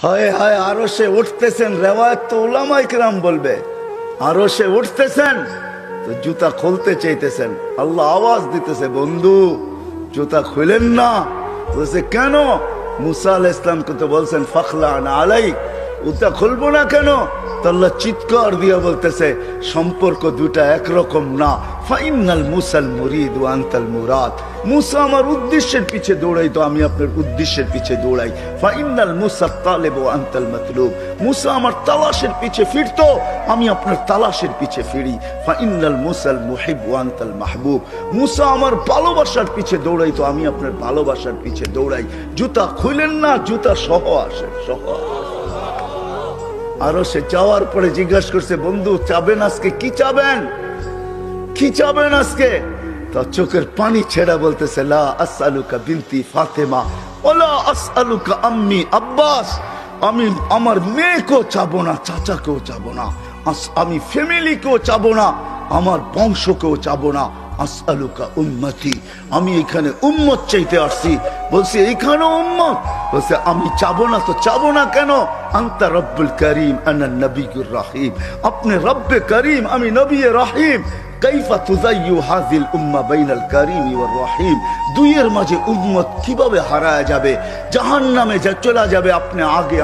হায় হায়, আরো সে উঠতেছেন, রেওয়ায়ত তো উলামায়ে কেরাম বলবে আরো সে উঠতেছেন তো জুতা খুলতে চাইতেছেন। আল্লাহ আওয়াজ দিতেছে, বন্ধু জুতা খুলেন না। বলছে কেন? মুসা আলাইহিস সালামকে তো বলছেন ফাখলা আলাইক, জুতা খুলবো না কেন? তো আল্লাহ চিৎকার দিয়ে বলতেছে সম্পর্ক দুটা একরকম না। ফাইনাল মুসাল মুরিদ ওয়া আনতাল মুরাদ। মুসা আমার উদ্দেশ্যের পিছে দৌড়াই তো আমি আপনার উদ্দেশ্যের পিছে দৌড়াই। ফাইনাল মুসা তালেব ওয়া আনতাল মাতলুব। মুসা আমার তালাশের পিছে ফিরতো, আমি আপনার তালাশের পিছে ফিরি। ফাইনাল মুসাল মুহিব ওয়া আনতাল মাহবুব। মুসা আমার ভালোবাসার পিছে দৌড়াই তো আমি আপনার ভালোবাসার পিছে দৌড়াই। জুতা খুলেন না, জুতা সহ আসেন, সহ। আরো সে যাওয়ার পরে জিজ্ঞাসা করছে, বন্ধু চাবেন আজকে? কি চাবেন, কি চাবেন আজকে? তো চোখের পানি ছেড়া বলতেছে, লা আসআলুকা বিনতি ফাতেমা ওয়ালা আসআলুকা আম্মি আব্বাস। আমি আমার মেয়েকেও চাবো না, চাচাকেও চাবো না, আমি ফ্যামিলিকেও চাবো না, আমার বংশকেও চাবো না। আসআলুকা উম্মতি, আমি এখানে উম্মত চাইতে আসছি। বলছে এইখানে উম্মত? বলছে আমি চাবো না তো চাবো না কেন? আনতা রব্বুল করিম আনা নবিয়ুর রহিম। আপনি রব্বে করিম, আমি নবী রহিম। কাইফা তুযায়্যু হাযিল উম্মাহ বাইনাল করিম ওয়ার রহিম। দুইয়ের মাঝে উম্মত কিভাবে হারায় যাবে, জাহান্নামে যা চলে যাবে। আপনি আগে